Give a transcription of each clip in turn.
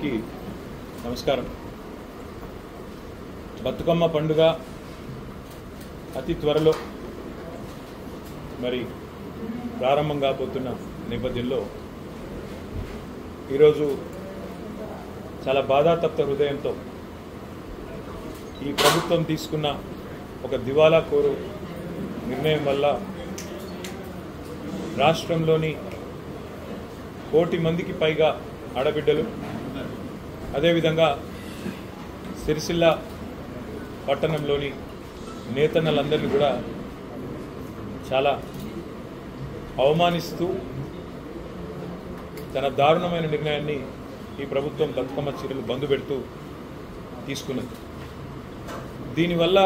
అందరికీ నమస్కారం. బతుకమ్మ పండుగ అతి త్వరలో మరి ప్రారంభం కాబోతున్న నేపథ్యంలో ఈరోజు చాలా బాధాతప్త హృదయంతో ఈ ప్రభుత్వం తీసుకున్న ఒక దివాలా కోరు నిర్ణయం వల్ల రాష్ట్రంలోని 1 కోటి మందికి పైగా ఆడబిడ్డలు, అదేవిధంగా సిరిసిల్ల పట్టణంలోని నేతన్నలందరినీ కూడా చాలా అవమానిస్తూ తన దారుణమైన నిర్ణయాన్ని ఈ ప్రభుత్వం బతుకమ్మ చీరలు బంద్ పెడుతూ తీసుకున్నది. దీనివల్ల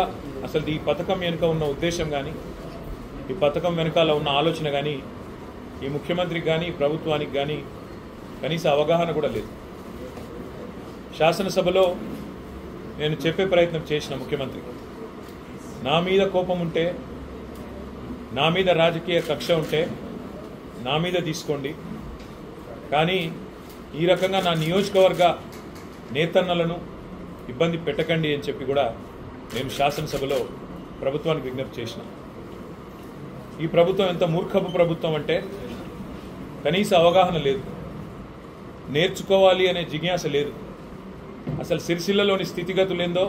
అసలు ఈ పథకం వెనుక ఉన్న ఉద్దేశం కానీ, ఈ పథకం వెనకాల ఉన్న ఆలోచన కానీ ఈ ముఖ్యమంత్రికి కానీ ప్రభుత్వానికి కానీ కనీస అవగాహన కూడా లేదు. శాసనసభలో నేను చెప్పే ప్రయత్నం చేసిన ముఖ్యమంత్రికి, నా మీద కోపం ఉంటే, నా మీద రాజకీయ కక్ష ఉంటే నా మీద తీసుకోండి, కానీ ఈ రకంగా నా నియోజకవర్గ నేతన్నలను ఇబ్బంది పెట్టకండి అని చెప్పి కూడా నేను శాసనసభలో ప్రభుత్వానికి విజ్ఞప్తి చేసిన. ఈ ప్రభుత్వం ఎంత మూర్ఖపు ప్రభుత్వం అంటే కనీస అవగాహన లేదు, నేర్చుకోవాలి అనే జిజ్ఞాస లేదు, అసలు సిరిసిల్లలోని స్థితిగతులు ఏందో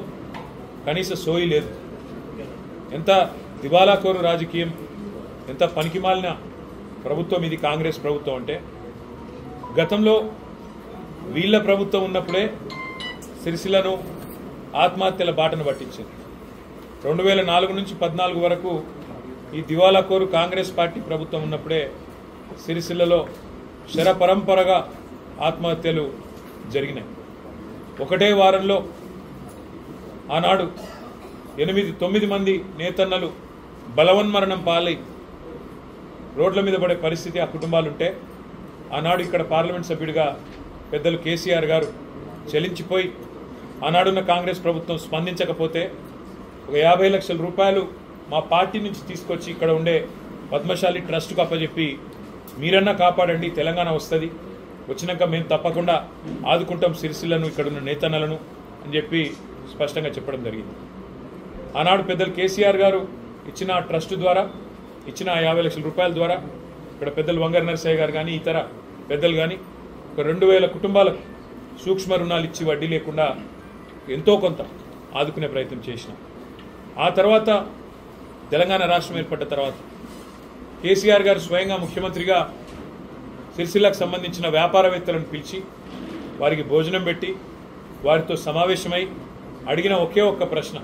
కనీస సోయి లేదు. ఎంత దివాలాకోరు రాజకీయం, ఎంత పనికిమాలిన ప్రభుత్వం ఇది కాంగ్రెస్ ప్రభుత్వం అంటే. గతంలో వీళ్ళ ప్రభుత్వం ఉన్నప్పుడే సిరిసిల్లను ఆత్మహత్యల బాటను పట్టించింది. 2004 నుంచి 2014 వరకు ఈ దివాలాకోరు కాంగ్రెస్ పార్టీ ప్రభుత్వం ఉన్నప్పుడే సిరిసిల్లలో శరపరంపరగా ఆత్మహత్యలు జరిగినాయి. ఒకటే వారంలో ఆనాడు 8-9 మంది నేతన్నలు బలవన్మరణం పాలై రోడ్ల మీద పడే పరిస్థితి ఆ కుటుంబాలుంటే, ఆనాడు ఇక్కడ పార్లమెంట్ సభ్యుడిగా పెద్దలు కేసీఆర్ గారు చెలించిపోయి ఆనాడున్న కాంగ్రెస్ ప్రభుత్వం స్పందించకపోతే ఒక 50 లక్షల రూపాయలు మా పార్టీ నుంచి తీసుకొచ్చి ఇక్కడ ఉండే పద్మశాలి ట్రస్ట్కు అప్పచెప్పి, మీరన్నా కాపాడండి, తెలంగాణ వస్తుంది, వచ్చినాక మేము తప్పకుండా ఆదుకుంటాం సిరిసిల్లను, ఇక్కడున్న నేతన్నలను అని చెప్పి స్పష్టంగా చెప్పడం జరిగింది. ఆనాడు పెద్దలు కేసీఆర్ గారు ఇచ్చిన ట్రస్ట్ ద్వారా ఇచ్చిన 50 లక్షల రూపాయల ద్వారా ఇక్కడ పెద్దలు వంగర్ నరసయ్య గారు కానీ ఇతర పెద్దలు కానీ ఒక 2000 కుటుంబాలకు సూక్ష్మ రుణాలు ఇచ్చి వడ్డీ లేకుండా ఎంతో కొంత ఆదుకునే ప్రయత్నం చేసినాం. ఆ తర్వాత తెలంగాణ రాష్ట్రం ఏర్పడ్డ తర్వాత కేసీఆర్ గారు స్వయంగా ముఖ్యమంత్రిగా సిరిసిల్లకు సంబంధించిన వ్యాపారవేత్తలను పిలిచి వారికి భోజనం పెట్టి వారితో సమావేశమై అడిగిన ఒకే ఒక్క ప్రశ్న,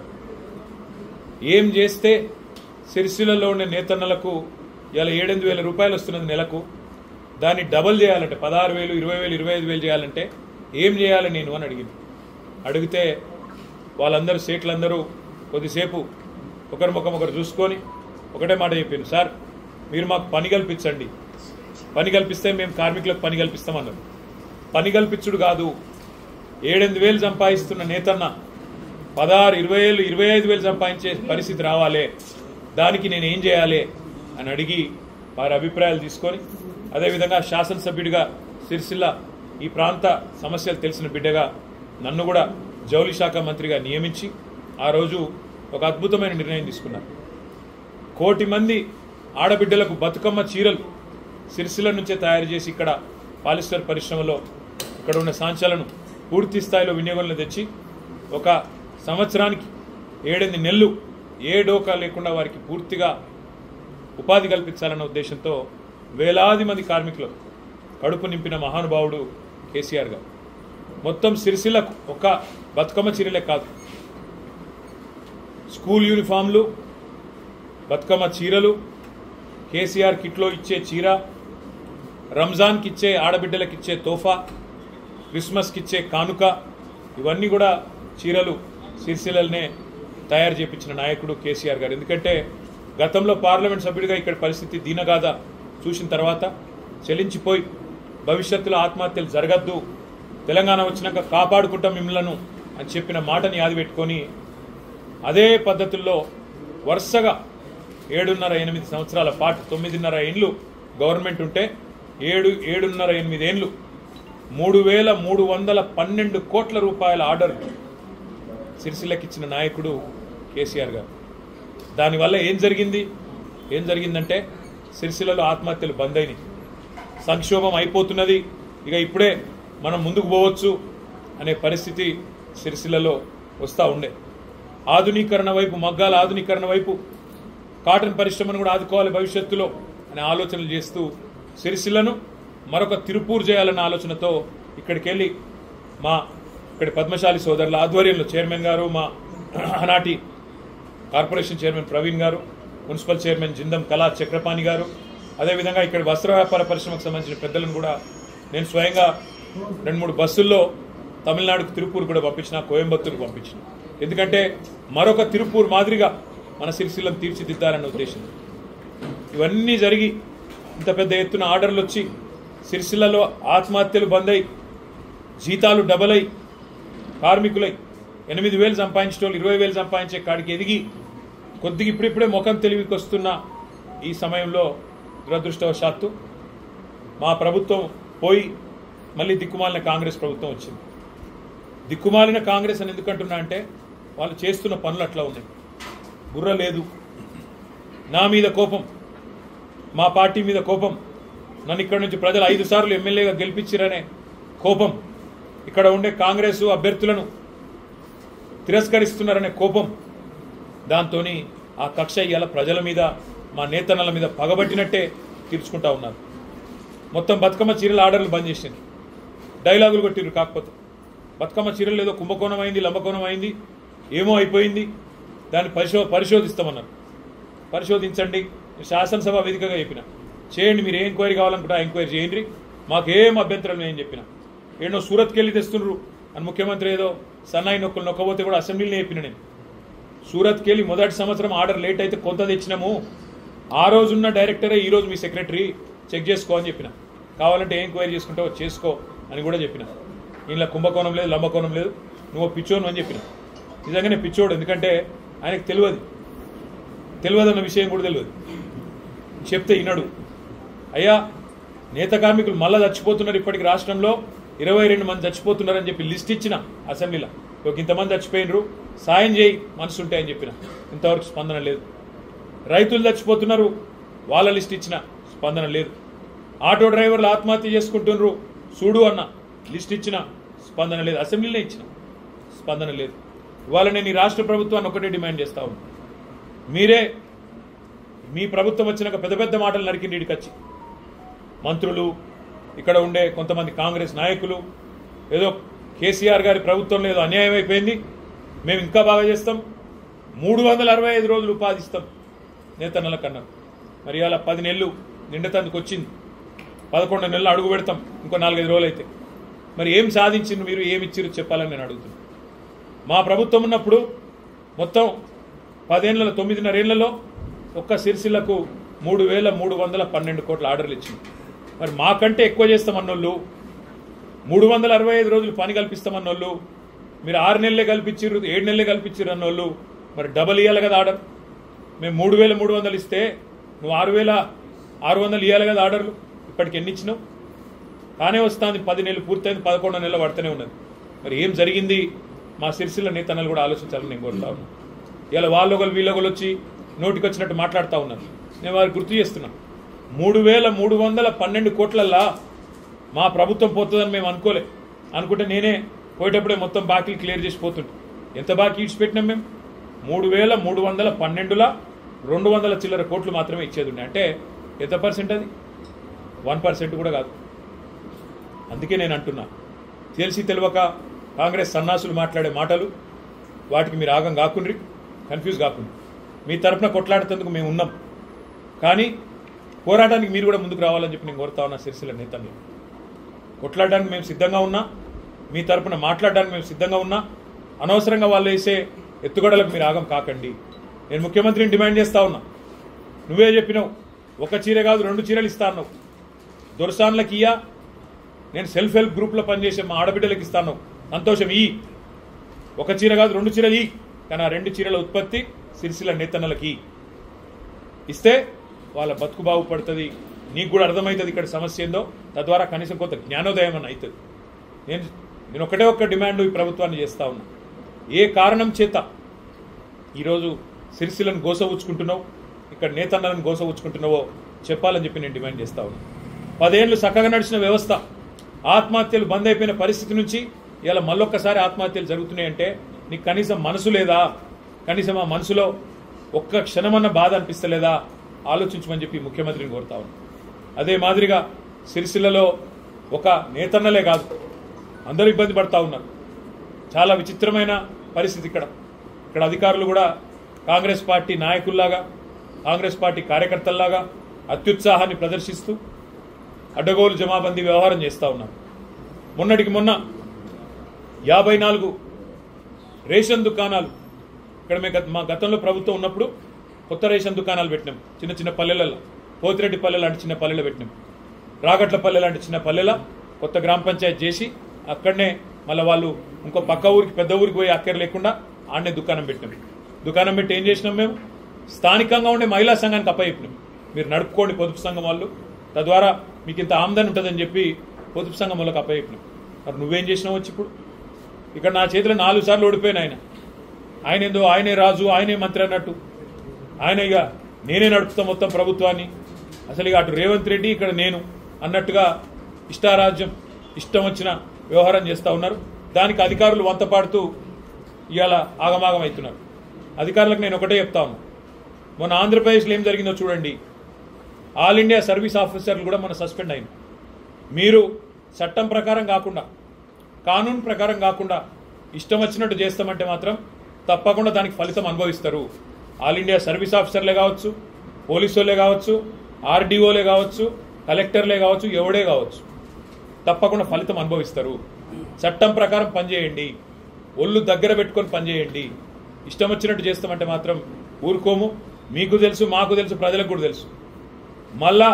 ఏం చేస్తే సిరిసిల్లలో ఉండే నేతన్నలకు ఇలా 7-8 రూపాయలు వస్తున్నది నెలకు, దాన్ని డబల్ చేయాలంటే 16,000, 20,000, 25,000 చేయాలంటే ఏం చేయాలి నేను అని అడిగింది. అడిగితే వాళ్ళందరూ సేట్లందరూ కొద్దిసేపు ఒకరి ముఖం ఒకరు చూసుకొని ఒకటే మాట చెప్పాను, సార్ మీరు మాకు పని కల్పించండి, పని కల్పిస్తే మేము కార్మికులకు పని కల్పిస్తామన్నారు. పని కల్పించుడు కాదు, 7-8 సంపాదిస్తున్న నేతన్న 16, 20,000, 25,000 సంపాదించే పరిస్థితి రావాలి, దానికి నేను ఏం చేయాలి అని అడిగి వారి అభిప్రాయాలు తీసుకొని, అదేవిధంగా శాసనసభ్యుడిగా సిరిసిల్ల ఈ ప్రాంత సమస్యలు తెలిసిన బిడ్డగా నన్ను కూడా జౌళి శాఖ మంత్రిగా నియమించి ఆ రోజు ఒక అద్భుతమైన నిర్ణయం తీసుకున్నారు. 1 కోటి మంది ఆడబిడ్డలకు బతుకమ్మ చీరలు సిరిసిల్ల నుంచే తయారు చేసి ఇక్కడ పాలిస్టర్ పరిశ్రమలో ఇక్కడ ఉన్న సాంచాలను పూర్తి స్థాయిలో వినియోగంలో తెచ్చి ఒక సంవత్సరానికి 7-8 నెలలు ఏ డోకా లేకుండా వారికి పూర్తిగా ఉపాధి కల్పించాలన్న ఉద్దేశంతో వేలాది మంది కార్మికులకు కడుపు నింపిన మహానుభావుడు కేసీఆర్ గారు. మొత్తం సిరిసిల్లకు ఒక బతుకమ్మ చీరలే కాదు, స్కూల్ యూనిఫామ్లు, బతుకమ్మ చీరలు, కేసీఆర్ కిట్లో ఇచ్చే చీర, రంజాన్కి ఇచ్చే ఆడబిడ్డలకు ఇచ్చే తోఫా, క్రిస్మస్కి ఇచ్చే కానుక, ఇవన్నీ కూడా చీరలు సిరిసిల్లనే తయారు చేయించిన నాయకుడు కేసీఆర్ గారు. ఎందుకంటే గతంలో పార్లమెంట్ సభ్యుడిగా ఇక్కడ పరిస్థితి దీనగాథ చూసిన తర్వాత చెలించిపోయి భవిష్యత్తులో ఆత్మహత్యలు జరగద్దు, తెలంగాణ వచ్చినాక కాపాడుకుంటాం మిమ్మల్ని అని చెప్పిన మాటని యాది పెట్టుకొని అదే పద్ధతుల్లో వరుసగా 7.5-8 సంవత్సరాల పాటు 9.5 ఏళ్ళు గవర్నమెంట్ ఉంటే 7.5-8 ఏళ్ళు 3,312 కోట్ల రూపాయల ఆర్డర్ సిరిసిల్లకి ఇచ్చిన నాయకుడు కేసీఆర్ గారు. దానివల్ల ఏం జరిగిందంటే సిరిసిల్లలో ఆత్మహత్యలు బంద్ అయినాయి, సంక్షోభం అయిపోతున్నది, ఇక ఇప్పుడే మనం ముందుకు పోవచ్చు అనే పరిస్థితి సిరిసిల్లలో వస్తూ ఉండే. ఆధునీకరణ వైపు, మగ్గాల ఆధునీకరణ వైపు, కాటన్ పరిశ్రమను కూడా ఆదుకోవాలి భవిష్యత్తులో అనే ఆలోచనలు చేస్తూ సిరిసిల్లను మరొక తిరుపూర్ చేయాలన్న ఆలోచనతో ఇక్కడికి వెళ్ళి ఇక్కడి పద్మశాలి సోదరుల ఆధ్వర్యంలో చైర్మన్ గారు, మా ఆనాటి కార్పొరేషన్ చైర్మన్ ప్రవీణ్ గారు, మున్సిపల్ చైర్మన్ జిందం కళా చక్రపాణి గారు, అదేవిధంగా ఇక్కడ వస్త్ర వ్యాపార పరిశ్రమకు సంబంధించిన పెద్దలను కూడా నేను స్వయంగా 2-3 బస్సుల్లో తమిళనాడుకు తిరుపూర్ కూడా పంపించిన, కోయంబత్తూరుకు పంపించిన. ఎందుకంటే మరొక తిరుపూర్ మాదిరిగా మన సిరిసిల్లను తీర్చిదిద్దాలన్న ఉద్దేశం. ఇవన్నీ జరిగి ఇంత పెద్ద ఎత్తున ఆర్డర్లు వచ్చి సిరిసిల్లలో ఆత్మహత్యలు బంద్ అయి, జీతాలు డబల్ అయి, కార్మికులై 8,000 సంపాదించేటోళ్ళు 20,000 సంపాదించే కాడికి ఎదిగి కొద్దిగా ఇప్పుడిప్పుడే ముఖం తెలివికి వస్తున్న ఈ సమయంలో దురదృష్టవశాత్తు మా ప్రభుత్వం పోయి మళ్ళీ దిక్కుమాలిన కాంగ్రెస్ ప్రభుత్వం వచ్చింది. దిక్కుమాలిన కాంగ్రెస్ అని ఎందుకంటున్నా అంటే వాళ్ళు చేస్తున్న పనులు అట్లా ఉన్నాయి. బుర్ర లేదు, నా మీద కోపం, మా పార్టీ మీద కోపం, నన్ను ఇక్కడ నుంచి ప్రజలు 5 సార్లు ఎమ్మెల్యేగా గెలిపించారనే కోపం, ఇక్కడ ఉండే కాంగ్రెస్ అభ్యర్థులను తిరస్కరిస్తున్నారనే కోపం, దాంతో ఆ కక్ష ఇవాళ ప్రజల మీద, మా నేతన్నల మీద పగబట్టినట్టే తీర్చుకుంటా ఉన్నారు. మొత్తం బతుకమ్మ చీరల ఆర్డర్లు బంద్ చేసింది, డైలాగులు కొట్టిరు. కాకపోతే బతుకమ్మ చీరలు ఏదో కుంభకోణం అయింది, లంబకోణం అయింది, ఏమో అయిపోయింది, దాన్ని పరిశోధిస్తామన్నారు. పరిశోధించండి, శాసనసభ వేదికగా చెప్పిన చేయండి, మీరు ఏ ఎంక్వైరీ కావాలనుకుంటే ఆ ఎంక్వైరీ చేయండి, మాకేం అభ్యంతరం లేని చెప్పిన. ఏదో సూరత్కి వెళ్ళి తెస్తుండ్రు అని ముఖ్యమంత్రి ఏదో సన్నాయి నొక్కులు నొక్కబోతే కూడా అసెంబ్లీలో చెప్పిన. నేను సూరత్కి వెళ్ళి మొదటి సంవత్సరం ఆర్డర్ లేట్ అయితే కొంత తెచ్చినాము, ఆ రోజున్న డైరెక్టరే ఈరోజు మీ సెక్రటరీ చెక్ చేసుకో అని చెప్పిన. కావాలంటే ఏ ఎంక్వైరీ చేసుకుంటావో చేసుకో అని కూడా చెప్పిన. ఇంట్లో కుంభకోణం లేదు, లంబకోణం లేదు, నువ్వు పిచ్చోను అని చెప్పిన. నిజంగానే పిచ్చోడు, ఎందుకంటే ఆయనకు తెలియదన్న విషయం కూడా తెలియదు. చెప్తే వినడు. అయ్యా నేత కార్మికులు మళ్ళా చచ్చిపోతున్నారు, ఇప్పటికి రాష్ట్రంలో 22 మంది చచ్చిపోతున్నారని చెప్పి లిస్ట్ ఇచ్చిన అసెంబ్లీలో. ఇంతమంది చచ్చిపోయినరు, సాయం చేయి మనసు ఉంటాయని చెప్పిన. ఇంతవరకు స్పందన లేదు. రైతులు చచ్చిపోతున్నారు, వాళ్ళ లిస్ట్ ఇచ్చిన, స్పందన లేదు. ఆటో డ్రైవర్లు ఆత్మహత్య చేసుకుంటున్నారు, చూడు అన్న, లిస్ట్ ఇచ్చిన, స్పందన లేదు. అసెంబ్లీలో ఇచ్చిన, స్పందన లేదు. ఇవాళ నేను ఈ రాష్ట్ర ప్రభుత్వాన్ని ఒకటే డిమాండ్ చేస్తా ఉన్నాను. మీరే మీ ప్రభుత్వం వచ్చినాక పెద్ద పెద్ద మాటలు నరికిండి ఇక్కడికి వచ్చి. మంత్రులు, ఇక్కడ ఉండే కొంతమంది కాంగ్రెస్ నాయకులు ఏదో కేసీఆర్ గారి ప్రభుత్వంలో ఏదో అన్యాయం అయిపోయింది, మేము ఇంకా బాగా చేస్తాం, 365 రోజులు ఉపాధి ఇస్తాం నేతన్నల కన్నా. మరి ఇవాళ 10 నెలలు నిండతందుకు వచ్చింది, 11 నెలలు అడుగు పెడతాం ఇంకో 4-5 రోజులు అయితే. మరి ఏం సాధించిండ్రు మీరు, ఏమి ఇచ్చిర్రు చెప్పాలని నేను అడుగుతున్నాను. మా ప్రభుత్వం ఉన్నప్పుడు మొత్తం 9.5 ఏళ్లలో ఒక్క సిరిసిల్లకు 3,312 కోట్ల ఆర్డర్లు ఇచ్చింది. మరి మాకంటే ఎక్కువ చేస్తామన్నోళ్ళు, 365 రోజులు పని కల్పిస్తామన్నోళ్ళు, మీరు 6 నెలలే కల్పించారు, 7 నెలలే కల్పించారు అన్నోళ్ళు మరి డబల్ ఇవ్వాలి కదా ఆర్డర్. మేము 3,300 ఇస్తే నువ్వు 6,600 ఇవ్వాలి కదా ఆర్డర్లు. ఇప్పటికి ఎన్ని ఇచ్చినావు? కానే వస్తుంది, 10 నెలలు పూర్తయింది, 11 నెలలు పడుతూనే ఉన్నది. మరి ఏం జరిగింది? మా సిరిసిల్ల నేతన్నలు కూడా ఆలోచించాలని నేను కోరుతా ఉన్నాను. ఇలా వాళ్ళొకరు వీళ్ళొకరు వచ్చి నోటికి వచ్చినట్టు మాట్లాడుతూ ఉన్నారు. నేను వారికి గుర్తు చేస్తున్నా, 3,312 కోట్లల్లా మా ప్రభుత్వం పోతుందని మేము అనుకుంటే నేనే పోయేటప్పుడే మొత్తం బాకీలు క్లియర్ చేసి పోతుంటే ఎంత బాకీ ఇచ్చిపెట్టినాం మేము? 3,312లా 200 చిల్లర కోట్లు మాత్రమే ఇచ్చేది ఉండే. అంటే ఎంత పర్సెంట్ అది? 1% కూడా కాదు. అందుకే నేను అంటున్నా, తెలిసి తెలియక కాంగ్రెస్ సన్నాసులు మాట్లాడే మాటలు, వాటికి మీరు ఆగం కాకుండ్రి, కన్ఫ్యూజ్ కాకుండ్రి. మీ తరఫున కొట్లాడుతందుకు మేము ఉన్నాం, కానీ పోరాటానికి మీరు కూడా ముందుకు రావాలని చెప్పి నేను కోరుతా ఉన్నా. సిరిసిల్ల నేతలు కొట్లాడడానికి మేము సిద్ధంగా ఉన్నా, మీ తరఫున మాట్లాడడానికి మేము సిద్ధంగా ఉన్నా. అనవసరంగా వాళ్ళు వేసే ఎత్తుగడలకు మీరు ఆగం కాకండి. నేను ముఖ్యమంత్రిని డిమాండ్ చేస్తా ఉన్నా. నువ్వే చెప్పినావు, 1 చీర కాదు 2 చీరలు ఇస్తా అన్నావు. దొరసాన్లకి ఇయ్యా, నేను సెల్ఫ్ హెల్ప్ గ్రూప్లో పనిచేసే మా ఆడబిడ్డలకు ఇస్తాను, సంతోషం. 1 చీర కాదు 2 చీరలు కానీ ఆ 2 చీరల ఉత్పత్తి సిరిసిల్ల నేతన్నలకి ఇస్తే వాళ్ళ బతుకు బాగుపడుతుంది. నీకు కూడా అర్థమవుతుంది ఇక్కడ సమస్య ఏందో, తద్వారా కనీసం కొంత జ్ఞానోదయం అని అవుతుంది. నేను ఒకటే ఒక్క డిమాండ్ ఈ ప్రభుత్వాన్ని చేస్తా ఉన్నా. ఏ కారణం చేత ఈరోజు సిరిసిల్లను గోసవుచ్చుకుంటున్నావు, ఇక్కడ నేతన్నలను గోసవుచ్చుకుంటున్నావో చెప్పాలని చెప్పి నేను డిమాండ్ చేస్తా ఉన్నా. 10 ఏళ్ళు చక్కగా నడిచిన వ్యవస్థ ఆత్మహత్యలు బంద్ అయిపోయిన పరిస్థితి నుంచి ఇలా మళ్ళొక్కసారి ఆత్మహత్యలు జరుగుతున్నాయంటే నీకు కనీసం మనసు లేదా? కనీసం ఆ మనసులో ఒక్క క్షణమన్న బాధ అనిపిస్తలేదా? ఆలోచించమని చెప్పి ముఖ్యమంత్రిని కోరుతా ఉన్నా. అదే మాదిరిగా సిరిసిల్లలో ఒక నేతన్నలే కాదు, అందరూ ఇబ్బంది పడతా ఉన్నారు. చాలా విచిత్రమైన పరిస్థితి ఇక్కడ అధికారులు కూడా కాంగ్రెస్ పార్టీ నాయకుల్లాగా, కాంగ్రెస్ పార్టీ కార్యకర్తల్లాగా అత్యుత్సాహాన్ని ప్రదర్శిస్తూ అడ్డగోలు జమాబందీ వ్యవహారం చేస్తూ ఉన్నారు. మొన్నటికి మొన్న 54 రేషన్ దుకాణాలు ఇక్కడ మా గతంలో ప్రభుత్వం ఉన్నప్పుడు కొత్త రేషన్ దుకాణాలు పెట్టినాం. చిన్న చిన్న పల్లెలలో, పోతిరెడ్డిపల్లె లాంటి చిన్న పల్లెలు పెట్టినాం, రాగట్లపల్లె లాంటి చిన్న పల్లెల కొత్త గ్రామ పంచాయతీ చేసి అక్కడనే మళ్ళీ వాళ్ళు ఇంకో పక్క ఊరికి పెద్ద ఊరికి పోయి అక్కర లేకుండా ఆడనే దుకాణం పెట్టినాం. దుకాణం పెట్టి ఏం చేసినాం? మేము స్థానికంగా ఉండే మహిళా సంఘానికి అప్పచెప్పినాం, మీరు నడుపుకోండి పొదుపు సంఘం వాళ్ళు, తద్వారా మీకు ఇంత ఆమ్దాని ఉంటుందని చెప్పి పొదుపు సంఘం వాళ్ళకి అప్పచెప్పినాం. మరి నువ్వేం చేసినావు? వచ్చి ఇప్పుడు ఇక్కడ నా చేతిలో 4 సార్లు ఓడిపోయిన ఆయన ఏందో ఆయనే రాజు, ఆయనే మంత్రి అన్నట్టు, ఆయన ఇక నేనే నడుపుతా మొత్తం ప్రభుత్వాన్ని, అసలు ఇక అటు రేవంత్ రెడ్డి ఇక్కడ నేను అన్నట్టుగా ఇష్టారాజ్యం ఇష్టం వచ్చిన వ్యవహారం చేస్తూ ఉన్నారు. దానికి అధికారులు వంతపాడుతూ ఇవాళ ఆగమాగం అవుతున్నారు. అధికారులకు నేను ఒకటే చెప్తా ఉన్నా, మొన్న ఆంధ్రప్రదేశ్లో ఏం జరిగిందో చూడండి. ఆల్ ఇండియా సర్వీస్ ఆఫీసర్లు కూడా మన సస్పెండ్ అయింది. మీరు చట్టం ప్రకారం కాకుండా, కానూన్ ప్రకారం కాకుండా ఇష్టం వచ్చినట్టు చేస్తామంటే మాత్రం తప్పకుండా దానికి ఫలితం అనుభవిస్తారు. ఆల్ ఇండియా సర్వీస్ ఆఫీసర్లే కావచ్చు, పోలీసులే కావచ్చు, ఆర్డీఓలే కావచ్చు, కలెక్టర్లే కావచ్చు, ఎవడే కావచ్చు, తప్పకుండా ఫలితం అనుభవిస్తారు. చట్టం ప్రకారం పనిచేయండి, ఒళ్ళు దగ్గర పెట్టుకొని పనిచేయండి. ఇష్టం వచ్చినట్టు చేస్తామంటే మాత్రం ఊరుకోము. మీకు తెలుసు, మాకు తెలుసు, ప్రజలకు కూడా తెలుసు. మళ్ళా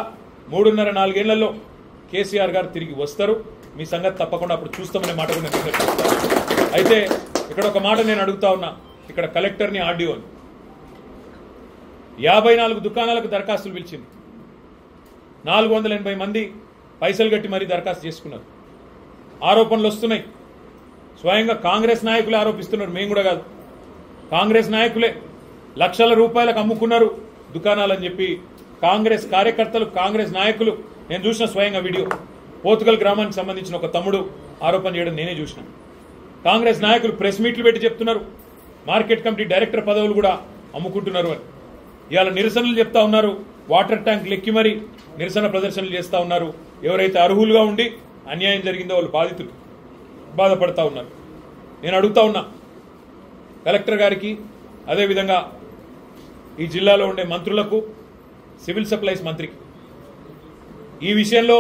3.5-4 ఏళ్లలో కేసీఆర్ గారు తిరిగి వస్తారు. మీ సంగతి తప్పకుండా అప్పుడు చూస్తామనే మాట కూడా నేను చెప్తాను. అయితే ఇక్కడ ఒక మాట నేను అడుగుతా ఉన్నా, ఇక్కడ కలెక్టర్ని, ఆర్డీఓని, 54 దుకాణాలకు దరఖాస్తులు పిలిచింది. 480 మంది పైసలు కట్టి మరీ దరఖాస్తు చేసుకున్నారు. ఆరోపణలు వస్తున్నాయి. స్వయంగా కాంగ్రెస్ నాయకులే ఆరోపిస్తున్నారు, మేము కూడా కాదు. కాంగ్రెస్ నాయకులే లక్షల రూపాయలకు అమ్ముకున్నారు దుకాణాలని చెప్పి కాంగ్రెస్ కార్యకర్తలు, కాంగ్రెస్ నాయకులు, నేను చూసిన స్వయంగా వీడియో. పోతుగల్ గ్రామానికి సంబంధించిన ఒక తమ్ముడు ఆరోపణ చేయడం నేనే చూసిన. కాంగ్రెస్ నాయకులు ప్రెస్ మీట్లు పెట్టి చెప్తున్నారు మార్కెట్ కమిటీ డైరెక్టర్ పదవులు కూడా అమ్ముకుంటున్నారు అని. ఇవాళ నిరసనలు చెప్తా ఉన్నారు, వాటర్ ట్యాంక్ లెక్కి మరీ నిరసన ప్రదర్శనలు చేస్తూ ఉన్నారు. ఎవరైతే అర్హులుగా ఉండి అన్యాయం జరిగిందో వాళ్ళు బాధితులు బాధపడతా ఉన్నారు. నేను అడుగుతా ఉన్నా కలెక్టర్ గారికి, అదేవిధంగా ఈ జిల్లాలో ఉండే మంత్రులకు, సివిల్ సప్లైస్ మంత్రికి, ఈ విషయంలో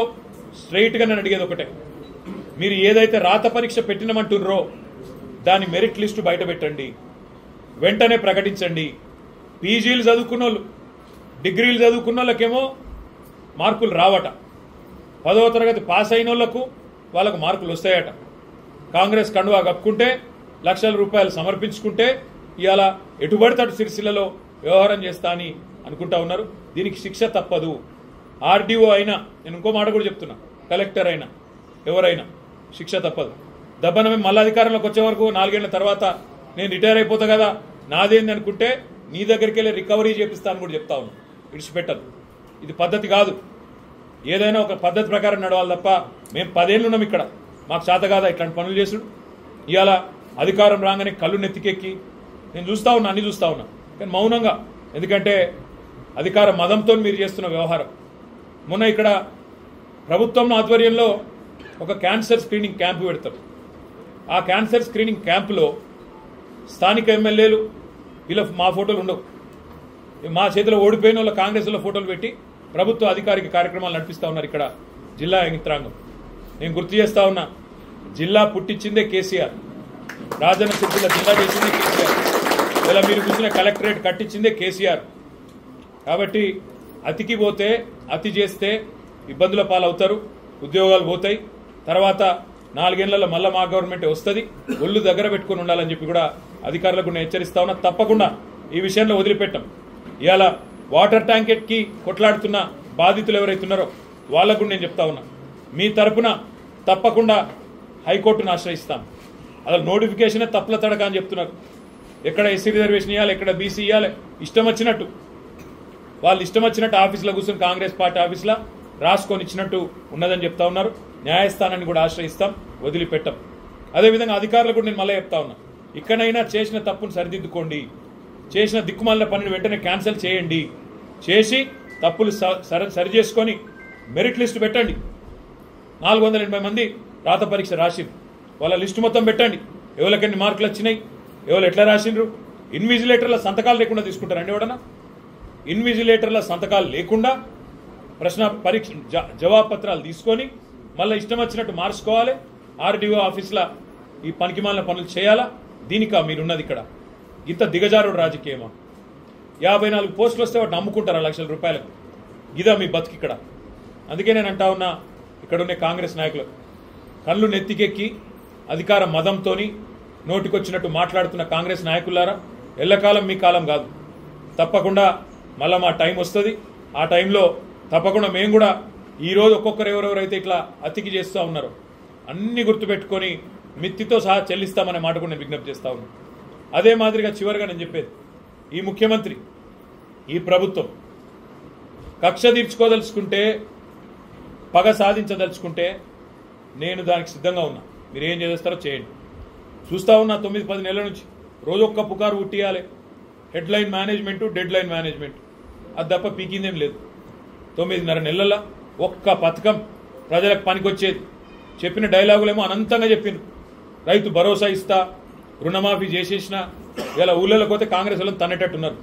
స్ట్రైట్గా నేను అడిగేది ఒకటే, మీరు ఏదైతే రాత పరీక్ష పెట్టినమంటున్నారో దాని మెరిట్ లిస్టు బయట పెట్టండి, వెంటనే ప్రకటించండి. పీజీలు చదువుకున్న వాళ్ళు, డిగ్రీలు చదువుకున్న వాళ్ళకేమో మార్కులు రావట, 10వ తరగతి పాస్ అయిన వాళ్ళకు మార్కులు వస్తాయట. కాంగ్రెస్ కండువా కప్పుకుంటే, లక్షల రూపాయలు సమర్పించుకుంటే ఇవాళ ఎటుబడితే అటు సిరిసిల్లలో వ్యవహారం చేస్తా అని అనుకుంటా ఉన్నారు. దీనికి శిక్ష తప్పదు. ఆర్డీఓ అయినా, నేను ఇంకో మాట కూడా చెప్తున్నా, కలెక్టర్ అయినా ఎవరైనా శిక్ష తప్పదు. దబ్బన మేము మళ్ళీ అధికారంలోకి వచ్చే వరకు 4 ఏళ్ల తర్వాత నేను రిటైర్ అయిపోతా కదా, నాదేంది అనుకుంటే నీ దగ్గరికి వెళ్ళి రికవరీ చేపిస్తాను కూడా చెప్తా ఉన్నాను. విడిచిపెట్టదు. ఇది పద్ధతి కాదు. ఏదైనా ఒక పద్ధతి ప్రకారం నడవాలి తప్ప మేము 10 ఏళ్ళు ఉన్నాం ఇక్కడ, మాకు చేత కాదా ఇట్లాంటి పనులు చేసుడు? ఇవాళ అధికారం రాగానే కళ్ళు నెత్తికెక్కి నేను చూస్తా ఉన్నా, అన్ని చూస్తా ఉన్నా, కానీ మౌనంగా. ఎందుకంటే అధికార మదంతో మీరు చేస్తున్న వ్యవహారం. మొన్న ఇక్కడ ప్రభుత్వం ఆధ్వర్యంలో ఒక క్యాన్సర్ స్క్రీనింగ్ క్యాంపు పెడతారు. ఆ క్యాన్సర్ స్క్రీనింగ్ క్యాంపులో స్థానిక ఎమ్మెల్యేలు వీళ్ళ మా ఫోటోలు ఉండవు. మా చేతిలో ఓడిపోయిన వాళ్ళ కాంగ్రెస్లో ఫోటోలు పెట్టి ప్రభుత్వ అధికారిక కార్యక్రమాలు నడిపిస్తూ ఉన్నారు ఇక్కడ జిల్లా యంత్రాంగం. నేను గుర్తు చేస్తా ఉన్నా, జిల్లా పుట్టించిందే కేసీఆర్, రాజన్న సిరిసిల్ల జిల్లా చేసిందే కేసీఆర్, ఇలా మీరు చూసిన కలెక్టరేట్ కట్టించిందే కేసీఆర్. కాబట్టి అతికి పోతే, అతి చేస్తే ఇబ్బందుల పాలవుతారు, ఉద్యోగాలు పోతాయి. తర్వాత 4 ఏళ్లలో మళ్ళీ మా గవర్నమెంట్ వస్తుంది. ఒళ్ళు దగ్గర పెట్టుకుని ఉండాలని చెప్పి కూడా అధికారులకు నేను హెచ్చరిస్తా ఉన్నా. తప్పకుండా ఈ విషయంలో వదిలిపెట్టాం. ఇవాళ వాటర్ ట్యాంకెట్కి కొట్లాడుతున్న బాధితులు ఎవరైతున్నారో వాళ్ళకు నేను చెప్తా ఉన్నా, మీ తరపున తప్పకుండా హైకోర్టును ఆశ్రయిస్తాం. అసలు నోటిఫికేషనే తప్పుల తడక అని చెప్తున్నారు. ఎక్కడ ఎస్సీ రిజర్వేషన్ ఇవ్వాలి, ఎక్కడ బీసీ ఇవ్వాలి, ఇష్టం వచ్చినట్టు వాళ్ళు ఇష్టం వచ్చినట్టు ఆఫీసులో కూర్చొని కాంగ్రెస్ పార్టీ ఆఫీసులో రాసుకొని ఇచ్చినట్టు ఉన్నదని చెప్తా ఉన్నారు. న్యాయస్థానాన్ని కూడా ఆశ్రయిస్తాం, వదిలిపెట్టాం. అదేవిధంగా అధికారులు కూడా నేను మళ్ళీ చెప్తా ఉన్నా, ఇక్కడైనా చేసిన తప్పును సరిదిద్దుకోండి, చేసిన దిక్కుమాలిన పనిని వెంటనే క్యాన్సిల్ చేయండి, చేసి తప్పులు సరి చేసుకొని మెరిట్ లిస్టు పెట్టండి. 480 మంది రాత పరీక్ష రాసిండ్రు, వాళ్ళ లిస్టు మొత్తం పెట్టండి. ఎవరికెన్ని మార్కులు వచ్చినాయి, ఎవరు ఎట్లా రాసిండ్రు. ఇన్విజిలేటర్ల సంతకాలు లేకుండా తీసుకుంటారండి ఎవడన్నా? ఇన్విజిలేటర్ల సంతకాలు లేకుండా ప్రశ్న పరీక్ష జవాబు పత్రాలు తీసుకొని మళ్ళీ ఇష్టం వచ్చినట్టు మార్చుకోవాలి. ఆర్డీఓ ఆఫీసులో ఈ పనికిమాలిన పనులు చేయాలా? దీనికా మీరున్నది ఇక్కడ? ఇంత దిగజారుడు రాజకీయమా? 54 పోస్టులు వస్తే వాటిని అమ్ముకుంటారా లక్షల రూపాయలకు? ఇదా మీ బతికి ఇక్కడ? అందుకే నేను అంటా ఉన్నా, ఇక్కడ ఉన్న కాంగ్రెస్ నాయకులు కళ్ళు నెత్తికెక్కి అధికార మదంతో నోటికొచ్చినట్టు మాట్లాడుతున్న కాంగ్రెస్ నాయకులారా, ఎల్లకాలం మీ కాలం కాదు. తప్పకుండా మళ్ళీ మా టైం వస్తుంది. ఆ టైంలో తప్పకుండా మేము కూడా ఈరోజు ఒక్కొక్కరు ఎవరెవరైతే ఇట్లా అతికి చేస్తూ ఉన్నారో అన్ని గుర్తుపెట్టుకొని మిత్తితో సహా చెల్లిస్తామనే మాట కూడా నేను విజ్ఞప్తి చేస్తా ఉన్నాను. అదే మాదిరిగా చివరిగా నేను చెప్పేది, ఈ ముఖ్యమంత్రి, ఈ ప్రభుత్వం కక్ష తీర్చుకోదలుచుకుంటే, పగ సాధించదలుచుకుంటే నేను దానికి సిద్ధంగా ఉన్నా. మీరు ఏం చేస్తారో చేయండి. చూస్తా ఉన్నా 9-10 నెలల నుంచి రోజు ఒక్క పుకారు ఉట్టియాలి. Headline management, deadline management, అది తప్ప పీకిందేం లేదు. 9.5 నెలల్లో ఒక్క పథకం ప్రజలకు పనికొచ్చేది. చెప్పిన డైలాగులేమో అనంతంగా చెప్పిండ్రు. రైతు భరోసా ఇస్తా, రుణమాఫీ చేసేసిన. ఇలా ఊళ్ళలోకి పోతే కాంగ్రెస్ వాళ్ళని తన్నేటట్టున్నారు.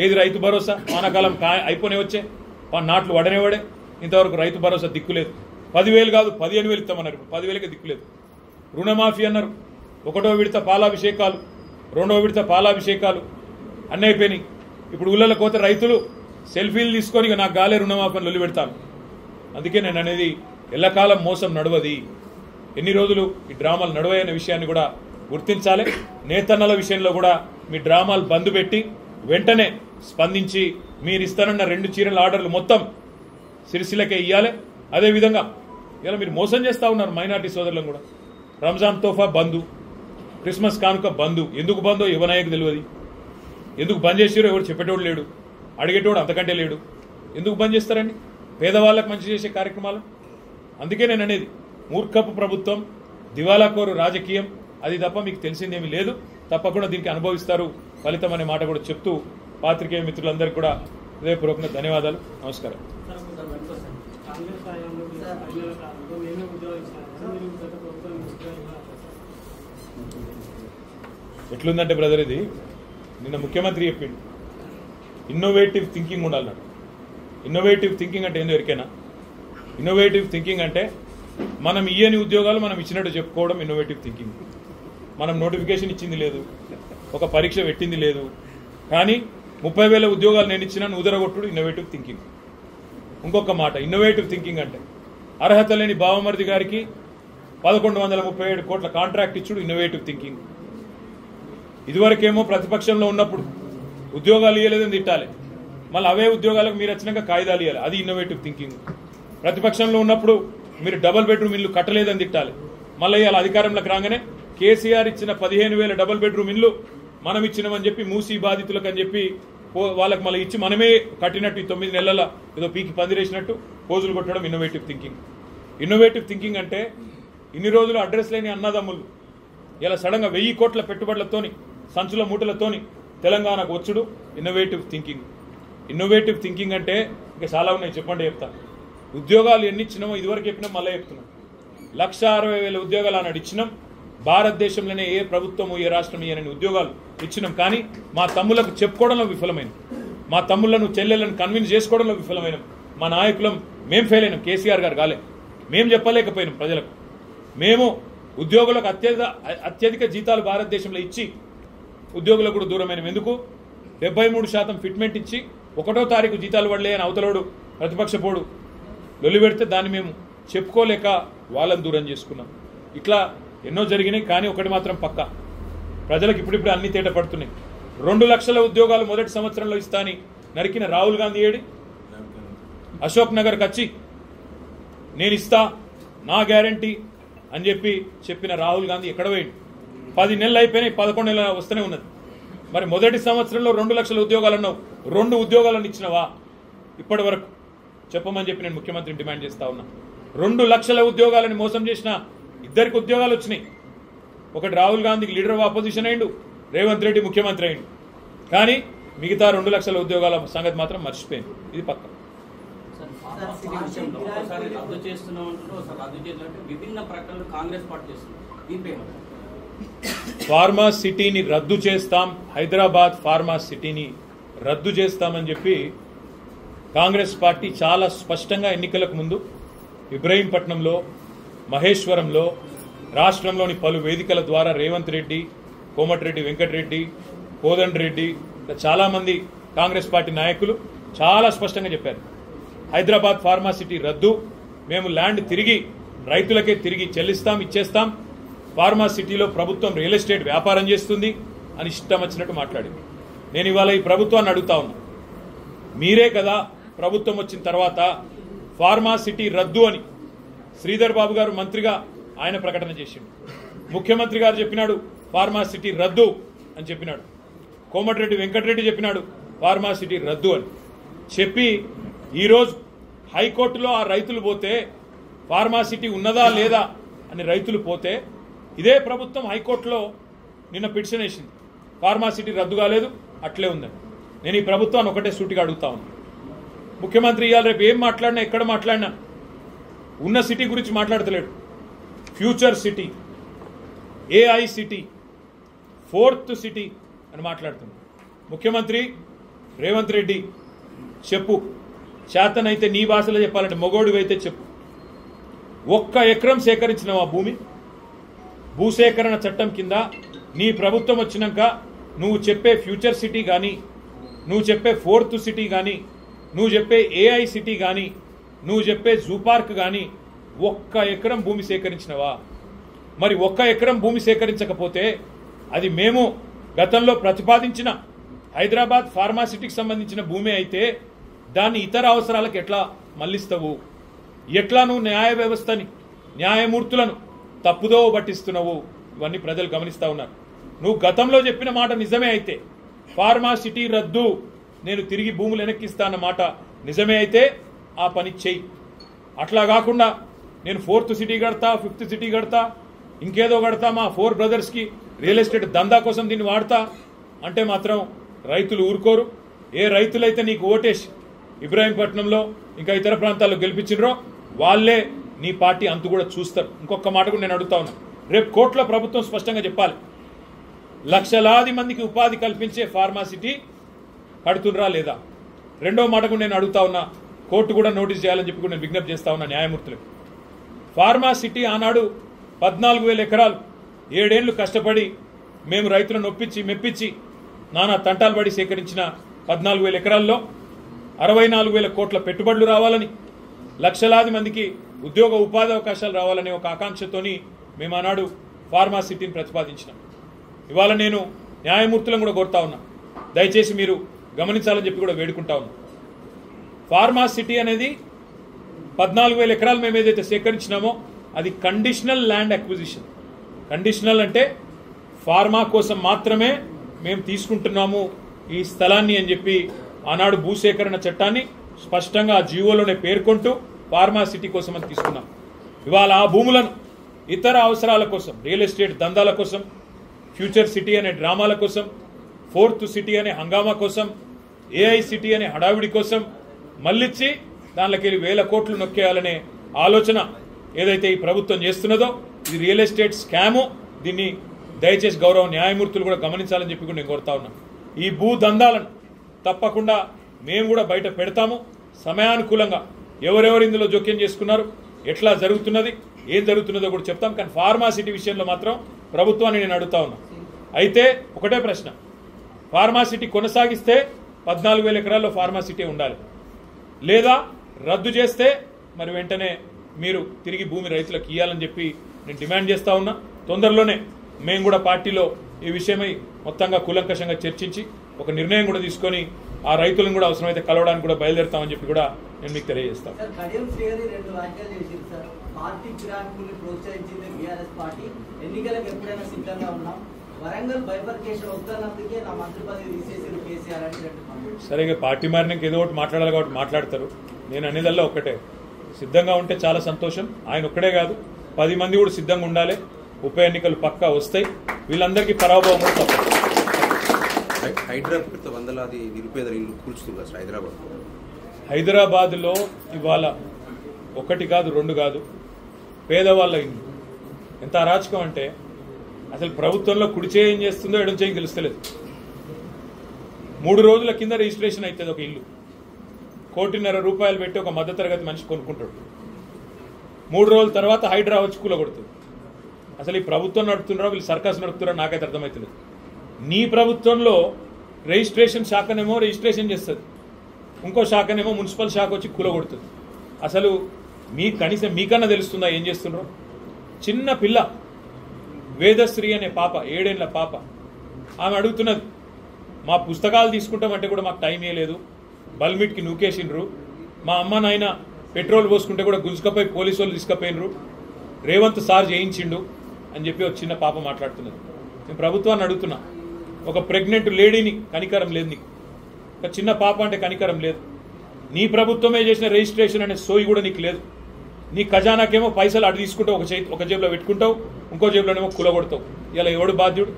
ఏది రైతు భరోసా? వానాకాలం అయిపోనే వచ్చే నాట్లు వడనేవాడే. ఇంతవరకు రైతు భరోసా దిక్కులేదు. 10,000 కాదు 15,000 ఇస్తామన్నారు. 10,000కి దిక్కులేదు. రుణమాఫీ అన్నారు. 1వ విడత పాలాభిషేకాలు, 2వ విడత పాలాభిషేకాలు అన్నీ అయిపోయినాయి. ఇప్పుడు ఊళ్ళలోకి పోతే రైతులు సెల్ఫీలు తీసుకొని నాకు గాలే రుణమాఫీ అని లొల్లి పెడతాను. అందుకే నేను అనేది, ఎల్లకాలం మోసం నడవది. ఎన్ని రోజులు ఈ డ్రామాలు నడవయనే విషయాన్ని కూడా గుర్తించాలి. నేతన్నల విషయంలో కూడా మీ డ్రామాలు బంద్ పెట్టి వెంటనే స్పందించి మీరు ఇస్తానన్న 2 చీరల ఆర్డర్లు మొత్తం సిరిసిల్లకే ఇవ్వాలి. అదేవిధంగా ఇలా మీరు మోసం చేస్తూ ఉన్నారు మైనార్టీ సోదరులను కూడా. రంజాన్ తోఫా బంధు, క్రిస్మస్ కానుక బంధు. ఎందుకు బంధో యువనాయకు తెలియదు. ఎందుకు బంద్ చేసారో ఎవరు చెప్పేటోడు లేడు, అడిగేటోడు అంతకంటే లేడు. ఎందుకు బంద్ చేస్తారండి పేదవాళ్ళకు మంచి చేసే కార్యక్రమాలు? అందుకే నేను అనేది, మూర్ఖపు ప్రభుత్వం, దివాలాకోరు రాజకీయం, అది తప్ప మీకు తెలిసిందేమీ లేదు. తప్పకుండా దీనికి అనుభవిస్తారు ఫలితం అనే మాట కూడా చెప్తూ పాత్రికేయ మిత్రులందరికీ కూడా హృదయపూర్వకంగా ధన్యవాదాలు. నమస్కారం. ఎట్లుందంటే బ్రదర్, ఇది నిన్న ముఖ్యమంత్రి చెప్పిండు, ఇన్నోవేటివ్ థింకింగ్ ఉండాలన్నాడు. ఇన్నోవేటివ్ థింకింగ్ అంటే ఏందో ఎరికేనా? ఇన్నోవేటివ్ థింకింగ్ అంటే మనం ఇయ్యని ఉద్యోగాలు మనం ఇచ్చినట్టు చెప్పుకోవడం ఇన్నోవేటివ్ థింకింగ్. మనం నోటిఫికేషన్ ఇచ్చింది లేదు, ఒక పరీక్ష పెట్టింది లేదు, కానీ 30,000 ఉద్యోగాలు నేను ఇచ్చినాను ఉదరగొట్టుడు ఇన్నోవేటివ్ థింకింగ్. ఇంకొక మాట, ఇన్నోవేటివ్ థింకింగ్ అంటే అర్హత లేని బావమరిది గారికి 1137 కోట్ల కాంట్రాక్ట్ ఇచ్చుడు ఇన్నోవేటివ్ థింకింగ్. ఇదివరకేమో ప్రతిపక్షంలో ఉన్నప్పుడు ఉద్యోగాలు ఇవ్వలేదని తిట్టాలి, మళ్ళీ అవే ఉద్యోగాలకు మీరు వచ్చినాక కాయిదాలు ఇవ్వాలి, అది ఇన్నోవేటివ్ థింకింగ్. ప్రతిపక్షంలో ఉన్నప్పుడు మీరు డబుల్ బెడ్రూమ్ ఇల్లు కట్టలేదని తిట్టాలి, మళ్ళీ ఇవాళ అధికారంలోకి రాగానే కేసీఆర్ ఇచ్చిన 15,000 డబుల్ బెడ్రూమ్ ఇల్లు మనం ఇచ్చినామని చెప్పి మూసీ బాధితులకు అని చెప్పి వాళ్ళకి మళ్ళీ ఇచ్చి మనమే కట్టినట్టు 9 నెలల ఏదో పీకి పందిరేసినట్టు పోజులు కొట్టడం ఇన్నోవేటివ్ థింకింగ్. ఇన్నోవేటివ్ థింకింగ్ అంటే ఇన్ని రోజులు అడ్రస్ లేని అన్నదమ్ములు ఇలా సడన్గా 1000 కోట్ల పెట్టుబడులతోని, సంచుల మూటలతోని తెలంగాణకు వచ్చుడు ఇన్నోవేటివ్ థింకింగ్. ఇన్నోవేటివ్ థింకింగ్ అంటే ఇంకా చాలా ఉన్నాయి, చెప్పండి చెప్తాను. ఉద్యోగాలు ఎన్ని ఇచ్చినామో ఇదివరకు చెప్పినాం, మళ్ళీ చెప్తున్నాం. 160,000 ఉద్యోగాలు అన్నాడు ఇచ్చినాం. భారతదేశంలోనే ఏ ప్రభుత్వము ఏ రాష్ట్రం ఇయ్యనని ఉద్యోగాలు ఇచ్చినాం. కానీ మా తమ్ములకు చెప్పుకోవడంలో విఫలమైనాం, మా తమ్ముళ్లను చెల్లెలను కన్విన్స్ చేసుకోవడంలో విఫలమైనాం. మా నాయకులం మేము ఫెయిల్ అయినాం. కేసీఆర్ గారు కాలే, మేము చెప్పలేకపోయినాం ప్రజలకు. మేము ఉద్యోగులకు అత్యధిక జీతాలు భారతదేశంలో ఇచ్చి ఉద్యోగులకు కూడా దూరమైన. ఎందుకు? 73% ఫిట్మెంట్ ఇచ్చి 1వ తారీఖు జీతాలు పడలే అని అవతలోడు ప్రతిపక్ష పోడు లొల్లి పెడితే దాన్ని మేము చెప్పుకోలేక వాళ్ళని దూరం చేసుకున్నాం. ఇట్లా ఎన్నో జరిగినాయి. కానీ ఒకటి మాత్రం పక్కా, ప్రజలకు ఇప్పుడిప్పుడు అన్ని తేట పడుతున్నాయి. 2 లక్షల ఉద్యోగాలు మొదటి సంవత్సరంలో ఇస్తా అని నరికిన రాహుల్ గాంధీ ఏడి? అశోక్ నగర్కి వచ్చి నేను ఇస్తా, నా గ్యారంటీ, అని చెప్పిన రాహుల్ గాంధీ ఎక్కడ పోయింది? 10 నెలలు అయిపోయినాయి, 11 నెలలు వస్తూనే ఉన్నది. మరి మొదటి సంవత్సరంలో 2 లక్షల ఉద్యోగాలు అన్నావు, 2 ఉద్యోగాలను ఇచ్చినవా ఇప్పటి వరకు? చెప్పమని చెప్పి నేను ముఖ్యమంత్రిని డిమాండ్ చేస్తా ఉన్నా. 2 లక్షల ఉద్యోగాలని మోసం చేసిన 2 ఉద్యోగాలు వచ్చినాయి. ఒకటి రాహుల్ గాంధీకి లీడర్ ఆఫ్ ఆపోజిషన్ అయిండు, రేవంత్ రెడ్డి ముఖ్యమంత్రి అయిండు. కానీ మిగతా 2 లక్షల ఉద్యోగాల సంగతి మాత్రం మర్చిపోయింది. ఇది పక్క. ఫార్మా సిటీని రద్దు చేస్తాం, హైదరాబాద్ ఫార్మా సిటీని రద్దు చేస్తామని చెప్పి కాంగ్రెస్ పార్టీ చాలా స్పష్టంగా ఎన్నికలకు ముందు ఇబ్రహీంపట్నంలో, మహేశ్వరంలో, రాష్ట్రంలోని పలు వేదికల ద్వారా రేవంత్ రెడ్డి, కోమటిరెడ్డి వెంకటరెడ్డి, కోదండ్ రెడ్డి, చాలామంది కాంగ్రెస్ పార్టీ నాయకులు చాలా స్పష్టంగా చెప్పారు, హైదరాబాద్ ఫార్మా సిటీ రద్దు, మేము ల్యాండ్ తిరిగి రైతులకే తిరిగి చెల్లిస్తాం, ఇచ్చేస్తాం, ఫార్మా సిటీలో ప్రభుత్వం రియల్ ఎస్టేట్ వ్యాపారం చేస్తుంది అని ఇష్టం వచ్చినట్టు మాట్లాడింది. నేను ఇవాళ ఈ ప్రభుత్వాన్ని అడుగుతా ఉన్నా, మీరే కదా ప్రభుత్వం వచ్చిన తర్వాత ఫార్మా సిటీ రద్దు అని శ్రీధర్ బాబు గారు మంత్రిగా ఆయన ప్రకటన చేసిండు, ముఖ్యమంత్రి గారు చెప్పినాడు ఫార్మా సిటీ రద్దు అని చెప్పినాడు, కోమటిరెడ్డి వెంకటరెడ్డి చెప్పినాడు ఫార్మా సిటీ రద్దు అని చెప్పి, ఈరోజు హైకోర్టులో ఆ రైతులు పోతే ఫార్మా సిటీ ఉన్నదా లేదా అని రైతులు పోతే ఇదే ప్రభుత్వం హైకోర్టులో నిన్న పిటిషన్ వేసింది, ఫార్మా సిటీ రద్దు కాలేదు, అట్లే ఉందని. నేను ఈ ప్రభుత్వాన్ని ఒకటే సూటిగా అడుగుతా ఉన్నా, ముఖ్యమంత్రి ఇవాళ రేపు ఏం మాట్లాడినా ఎక్కడ మాట్లాడినా ఉన్న సిటీ గురించి మాట్లాడతలేడు, future city, AI city, 4th city అని మాట్లాడుతున్నాడు. ముఖ్యమంత్రి రేవంత్ రెడ్డి చెప్పు, చేతనైతే నీ భాషలో చెప్పాలంటే మొగోడివైతే చెప్పు, 1 ఎకరం సేకరించిన ఆ భూసేకరణ చట్టం కింద నీ ప్రభుత్వం వచ్చినాక నువ్వు చెప్పే ఫ్యూచర్ సిటీ కానీ, నువ్వు చెప్పే 4th సిటీ కానీ, నువ్వు చెప్పే ఏఐ సిటీ కానీ, నువ్వు చెప్పే జూ పార్క్ కానీ 1 ఎకరం భూమి సేకరించినవా? మరి 1 ఎకరం భూమి సేకరించకపోతే అది మేము గతంలో ప్రతిపాదించిన హైదరాబాద్ ఫార్మా సిటీకి సంబంధించిన భూమి అయితే దాన్ని ఇతర అవసరాలకు ఎట్లా మళ్లిస్తావు? ఎట్లా నువ్వు న్యాయ వ్యవస్థని, న్యాయమూర్తులను తప్పుదో పట్టిస్తున్నావు? ఇవన్నీ ప్రజలు గమనిస్తూ ఉన్నారు. నువ్వు గతంలో చెప్పిన మాట నిజమే అయితే, ఫార్మా సిటీ రద్దు, నేను తిరిగి భూములు వెనక్కిస్తా అన్న మాట నిజమే అయితే ఆ పని చెయ్యి. అట్లా కాకుండా నేను 4th సిటీ కడతా, 5th సిటీ కడతా, ఇంకేదో కడతా, మా 4 బ్రదర్స్కి రియల్ ఎస్టేట్ దందా కోసం దీన్ని వాడతా అంటే మాత్రం రైతులు ఊరుకోరు. ఏ రైతులైతే నీకు ఓటేసి ఇబ్రాహీంపట్నంలో ఇంకా ఇతర ప్రాంతాల్లో గెలిపించినరో వాళ్ళే నీ పార్టీ అంతు కూడా చూస్తారు. ఇంకొక మాట కూడా నేను అడుగుతా ఉన్నా, రేపు కోర్టులో ప్రభుత్వం స్పష్టంగా చెప్పాలి, లక్షలాది మందికి ఉపాధి కల్పించే ఫార్మా సిటీ కడుతుండ్రా లేదా? రెండో మాట కూడా నేను అడుగుతా ఉన్నా, కోర్టు కూడా నోటీస్ చేయాలని చెప్పి కూడా నేను విజ్ఞప్తి చేస్తా ఉన్నా న్యాయమూర్తులకు. ఫార్మా సిటీ ఆనాడు 14,000 ఎకరాలు 7 ఏళ్లు కష్టపడి మేము రైతులను ఒప్పించి మెప్పించి నానా తంటాలు పడి సేకరించిన 14,000 ఎకరాల్లో 64,000 కోట్ల పెట్టుబడులు రావాలని, లక్షలాది మందికి ఉద్యోగ ఉపాధి అవకాశాలు రావాలనే ఒక ఆకాంక్షతోని మేము ఆనాడు ఫార్మా సిటీని ప్రతిపాదించినాం. ఇవాళ నేను న్యాయమూర్తులను కూడా కోరుతా ఉన్నా, దయచేసి మీరు గమనించాలని చెప్పి కూడా వేడుకుంటా ఉన్నా. ఫార్మా సిటీ అనేది 14,000 ఎకరాలు మేము ఏదైతే సేకరించినామో అది కండిషనల్ ల్యాండ్ అక్విజిషన్. కండిషనల్ అంటే ఫార్మా కోసం మాత్రమే మేము తీసుకుంటున్నాము ఈ స్థలాన్ని అని చెప్పి ఆనాడు భూసేకరణ చట్టాన్ని స్పష్టంగా ఆ జీవోలోనే పేర్కొంటూ ఫార్మా సిటీ కోసం అని తీసుకున్నాం. ఇవాళ ఆ భూములను ఇతర అవసరాల కోసం, రియల్ ఎస్టేట్ దందాల కోసం, ఫ్యూచర్ సిటీ అనే డ్రామాల కోసం, 4th సిటీ అనే హంగామా కోసం, ఏఐ సిటీ అనే హడావిడి కోసం మళ్ళిచ్చి దానిలోకి వెళ్ళి 1,000 కోట్లు నొక్కేయాలనే ఆలోచన ఏదైతే ఈ ప్రభుత్వం చేస్తున్నదో ఇది రియల్ ఎస్టేట్ స్కాము. దీన్ని దయచేసి గౌరవ న్యాయమూర్తులు కూడా గమనించాలని చెప్పి కూడా నేను కోరుతా ఉన్నా. ఈ భూ దందాలను తప్పకుండా మేము కూడా బయట పెడతాము. సమయానుకూలంగా ఎవరెవరు ఇందులో జోక్యం చేసుకున్నారు, ఎట్లా జరుగుతున్నది, ఏం జరుగుతున్నదో కూడా చెప్తాం. కానీ ఫార్మా సిటీ విషయంలో మాత్రం ప్రభుత్వాన్ని నేను అడుగుతా ఉన్నా. అయితే ఒకటే ప్రశ్న, ఫార్మా సిటీ కొనసాగిస్తే 14,000 ఎకరాల్లో ఫార్మా సిటీ ఉండాలి, లేదా రద్దు చేస్తే మరి వెంటనే మీరు తిరిగి భూమి రైతులకు ఇవ్వాలని చెప్పి నేను డిమాండ్ చేస్తా ఉన్నా. తొందరలోనే మేము కూడా పార్టీలో ఈ విషయమై మొత్తంగా కూలంకషంగా చర్చించి ఒక నిర్ణయం కూడా తీసుకొని ఆ రైతులను కూడా అవసరమైతే కలవడానికి కూడా బయలుదేరుతామని చెప్పి కూడా నేను మీకు తెలియజేస్తాను. సరే, ఇక పార్టీ మారినాక ఏదో ఒకటి మాట్లాడాలి కాబట్టి మాట్లాడతారు. నేను అనేదల్లా ఒక్కటే, సిద్ధంగా ఉంటే చాలా సంతోషం. ఆయన ఒక్కడే కాదు, 10 మంది కూడా సిద్ధంగా ఉండాలి. ఉప ఎన్నికలు పక్కా వస్తాయి. వీళ్ళందరికీ పరాభవం కూడా తప్పదు. హైదరాబాద్లో ఇవాళ 1 కాదు 2 కాదు పేదవాళ్ళ ఇల్లు. ఎంత అరాచకం అంటే అసలు ప్రభుత్వంలో కుడి చేయి ఏం చేస్తుందో ఎడం చేయి తెలుస్తలేదు. 3 రోజుల కింద రిజిస్ట్రేషన్ అవుతుంది ఒక ఇల్లు. 1,50,00,000 రూపాయలు పెట్టి ఒక మధ్యతరగతి మనిషి కొనుక్కుంటాడు. 3 రోజుల తర్వాత హైడ్రా వచ్చి కూలగొడుతుంది. అసలు ఈ ప్రభుత్వం నడుపుతున్నారో వీళ్ళు సర్కస్ నడుపుతున్నారో నాకైతే అర్థమవుతుంది. నీ ప్రభుత్వంలో రిజిస్ట్రేషన్ శాఖనేమో రిజిస్ట్రేషన్ చేస్తుంది, ఇంకో శాఖనేమో మున్సిపల్ శాఖ వచ్చి కూలగొడుతుంది. అసలు కనీసం మీకన్నా తెలుస్తుందా ఏం చేస్తున్నారో? చిన్న పిల్ల వేదశ్రీ అనే పాప, 7 ఏళ్ల పాప, ఆమె అడుగుతున్నది, మా పుస్తకాలు తీసుకుంటామంటే కూడా మాకు టైం లేదు, బల్మిట్కి నూకేసిండ్రు, మా అమ్మ నాయన పెట్రోల్ పోసుకుంటే కూడా గుంజుకపోయి పోలీసు వాళ్ళు తీసుకుపోయినరు, రేవంత్ సార్ చేయించిండు అని చెప్పి ఒక చిన్న పాప మాట్లాడుతున్నది. నేను ప్రభుత్వాన్ని అడుగుతున్నా, ఒక ప్రెగ్నెంట్ లేడీని కనికరం లేదు నీకు, ఒక చిన్న పాప అంటే కనికరం లేదు. నీ ప్రభుత్వమే చేసిన రిజిస్ట్రేషన్ అనే సోయి కూడా నీకు లేదు. నీ ఖజానాకేమో పైసలు అటు తీసుకుంటావు, ఒక జేబులో పెట్టుకుంటావు, ఇంకో జేబులోనేమో కూలగొడతావు. ఇలా ఎవడు బాధ్యుడు?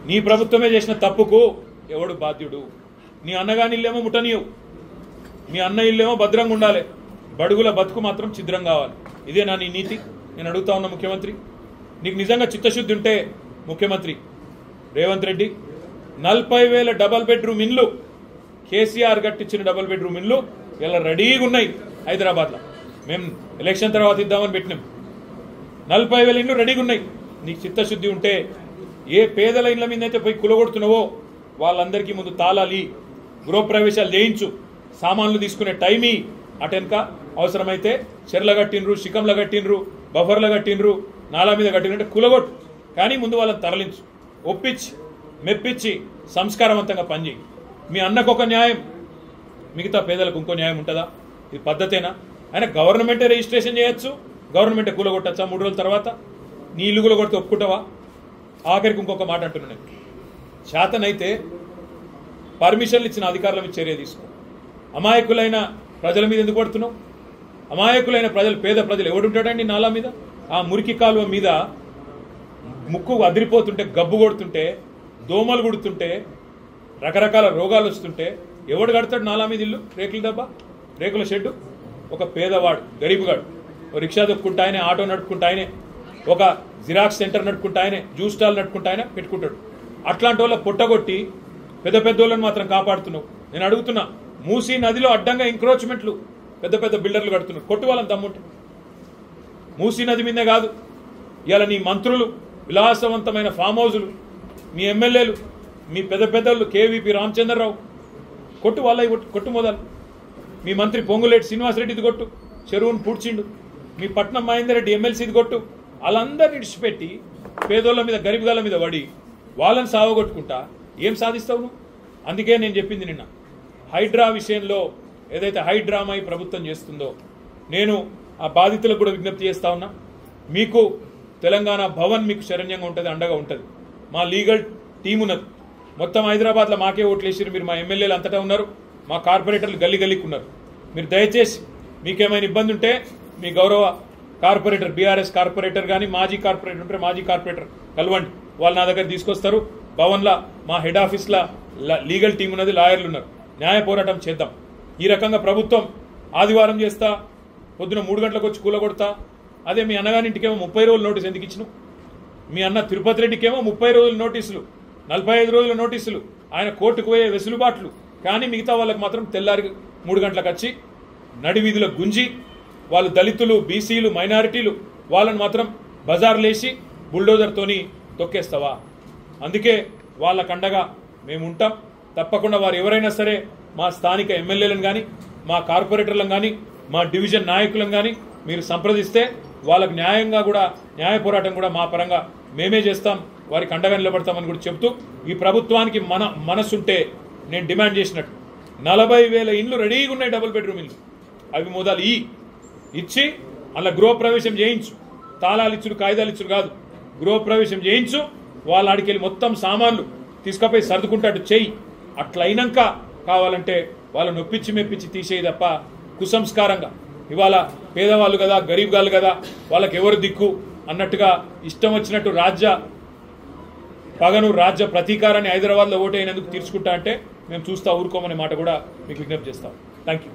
నీ ప్రభుత్వమే చేసిన తప్పుకు ఎవడు బాధ్యుడు? నీ అన్నగాని ఇల్లేమో ముట్టనీయవు, మీ అన్న ఇల్లేమో భద్రంగా ఉండాలి, బడుగుల బతుకు మాత్రం ఛిద్రం కావాలి. ఇదే నా నీ నీతి? నేను అడుగుతా ఉన్నా ముఖ్యమంత్రి, నీకు నిజంగా చిత్తశుద్ధి ఉంటే ముఖ్యమంత్రి రేవంత్ రెడ్డి 40,000 డబల్ బెడ్రూమ్ ఇండ్లు, కేసీఆర్ కట్టించిన డబల్ బెడ్రూమ్ ఇండ్లు ఇలా రెడీగా ఉన్నాయి హైదరాబాద్లో. మేము ఎలక్షన్ తర్వాత ఇద్దామని పెట్టినాం. 40,000 ఇండ్లు రెడీగా ఉన్నాయి. నీకు చిత్తశుద్ధి ఉంటే ఏ పేదల ఇండ్ల మీద అయితే పోయి కులగొడుతున్నావో వాళ్ళందరికీ ముందు తాళాలి, గృహప్రవేశాలు చేయించు, సామాన్లు తీసుకునే టైమీ అటెనక అవసరమైతే చెర్ల కట్టినరు, శిఖంల కట్టినరు, బఫర్ల కట్టినరు, నాలా మీద కట్టినంటే కులగొట్టు, కానీ ముందు వాళ్ళని తరలించు, ఒప్పించి మెప్పించి సంస్కారవంతంగా పనిచేయి. మీ అన్నకు ఒక న్యాయం, మిగతా పేదలకు ఇంకో న్యాయం ఉంటుందా? ఇది పద్ధతేనా? ఆయన గవర్నమెంటే రిజిస్ట్రేషన్ చేయొచ్చు, గవర్నమెంటే కూలగొట్టచ్చా 3 రోజుల తర్వాత? నీ ఇల్లు కూలగొడితే ఒప్పుకుంటావా? ఆఖరికి ఇంకొక మాట అంటున్నాను, చేతనైతే పర్మిషన్లు ఇచ్చిన అధికారుల మీద చర్య తీసుకో. అమాయకులైన ప్రజల మీద ఎందుకు పడుతున్నావు? అమాయకులైన ప్రజలు, పేద ప్రజలు ఎవడుంటాడండి నాలా మీద? ఆ మురికి కాలువ మీద ముక్కు అదిరిపోతుంటే, గబ్బు కొడుతుంటే, దోమలు కుడుతుంటే, రకరకాల రోగాలు వస్తుంటే ఎవడు కడతాడు నాలా మీద ఇల్లు? రేకుల దెబ్బ, రేకుల షెడ్డు. ఒక పేదవాడు, గరీబుగాడు, రిక్షా దొక్కుంటా ఆయనే, ఆటో నడుపుకుంటా ఆయనే, ఒక జిరాక్స్ సెంటర్ నడుపుకుంటా ఆయనే, జ్యూస్ స్టాల్ నడుపుకుంటా ఆయన పెట్టుకుంటాడు. అట్లాంటి వాళ్ళ పొట్టగొట్టి పెద్ద పెద్ద వాళ్ళని మాత్రం కాపాడుతున్నావు. నేను అడుగుతున్నా, మూసీ నదిలో అడ్డంగా ఎంక్రోచ్మెంట్లు పెద్ద పెద్ద బిల్డర్లు కడుతున్నారు, కొట్టు వాళ్ళని తమ్ముంటే. మూసీ నది మీదే కాదు, ఇవాళ నీ మంత్రులు విలాసవంతమైన ఫామ్ హౌజులు, మీ ఎమ్మెల్యేలు, మీ పెద్ద పెద్దలు, కేవీపీ రామచంద్రరావు కొట్టు, వాళ్ళ కొట్టు మొదలు. మీ మంత్రి పొంగులేటి శ్రీనివాసరెడ్డిది కొట్టు, చెరువును పూడ్చిండు. మీ పట్నం మహేందర్ రెడ్డి ఎమ్మెల్సీది కొట్టు. వాళ్ళందరినీ ఇడిచిపెట్టి పేదోళ్ళ మీద, గరీబుగాళ్ళ మీద పడి వాళ్ళని సావగొట్టుకుంటా ఏం సాధిస్తావు నువ్వు? అందుకే నేను చెప్పింది నిన్న, హైడ్రా విషయంలో ఏదైతే హైడ్రామా ఈ ప్రభుత్వం చేస్తుందో, నేను ఆ బాధితులకు కూడా విజ్ఞప్తి చేస్తా ఉన్నా. మీకు తెలంగాణ భవన్ మీకు శరణ్యంగా ఉంటుంది, అండగా ఉంటుంది. మా లీగల్ టీం ఉన్నది, మొత్తం హైదరాబాద్లో మాకే ఓట్లు వేసారు. మీరు మా ఎమ్మెల్యేలు అంతటా ఉన్నారు, మా కార్పొరేటర్లు గల్లీ గల్లీకి ఉన్నారు. మీరు దయచేసి మీకేమైనా ఇబ్బంది ఉంటే మీ గౌరవ కార్పొరేటర్, బీఆర్ఎస్ కార్పొరేటర్ కానీ మాజీ కార్పొరేటర్ ఉంటే మాజీ కార్పొరేటర్ కలవండి, వాళ్ళు నా దగ్గర తీసుకొస్తారు. భవన్లో మా హెడ్ ఆఫీస్లో లీగల్ టీం ఉన్నది, లాయర్లు ఉన్నారు. న్యాయ పోరాటం చేద్దాం. ఈ రకంగా ప్రభుత్వం ఆదివారం చేస్తా, పొద్దున 3 గంటలకు వచ్చి కూలగొడతా. అదే మీ అన్నగారి ఇంటికేమో 30 రోజుల నోటీస్ ఎందుకు ఇచ్చినావు? మీ అన్న తిరుపతి రెడ్డికేమో 30 రోజుల నోటీసులు, 45 రోజుల నోటీసులు, ఆయన కోర్టుకు పోయే వెసులుబాట్లు. కానీ మిగతా వాళ్ళకి మాత్రం తెల్లారి 3 గంటలకు వచ్చి నడివీధుల గుంజి, వాళ్ళు దళితులు, బీసీలు, మైనారిటీలు, వాళ్ళని మాత్రం బజార్లేసి బుల్డోజర్తోని తొక్కేస్తావా? అందుకే వాళ్ళకండగా మేము ఉంటాం. తప్పకుండా వారు ఎవరైనా సరే మా స్థానిక ఎమ్మెల్యేలను కానీ, మా కార్పొరేటర్లను కానీ, మా డివిజన్ నాయకులను కానీ మీరు సంప్రదిస్తే వాళ్ళకు న్యాయంగా కూడా, న్యాయ పోరాటం కూడా మా పరంగా మేమే చేస్తాం, వారికి అండగా నిలబడతామని కూడా చెప్తూ, ఈ ప్రభుత్వానికి మనసుంటే నేను డిమాండ్ చేసినట్టు 40,000 ఇండ్లు రెడీగా ఉన్నాయి, డబుల్ బెడ్రూమ్ ఇల్లు. అవి మొదలు ఇచ్చి అలా గృహప్రవేశం చేయించు. తాళాలు ఇచ్చుడు కాగితాలు ఇచ్చుడు కాదు, గృహప్రవేశం చేయించు. వాళ్ళ ఆడికెళ్ళి మొత్తం సామాన్లు తీసుకుపోయి సర్దుకుంటాడు చెయ్యి. అట్లయినాక కావాలంటే వాళ్ళని నొప్పించి మెప్పించి తీసేయి తప్ప కుసంస్కారంగా ఇవాళ పేదవాళ్ళు కదా, గరీబ్ గాళ్ళు కదా, వాళ్ళకి ఎవరు దిక్కు అన్నట్టుగా ఇష్టం వచ్చినట్టు పగను రాజ్య ప్రతీకారాన్ని హైదరాబాద్లో ఓటైనందుకు తీర్చుకుంటా అంటే మేము చూస్తా ఊరుకోమనే మాట కూడా మీకు విజ్ఞప్తి చేస్తాం. Thank you.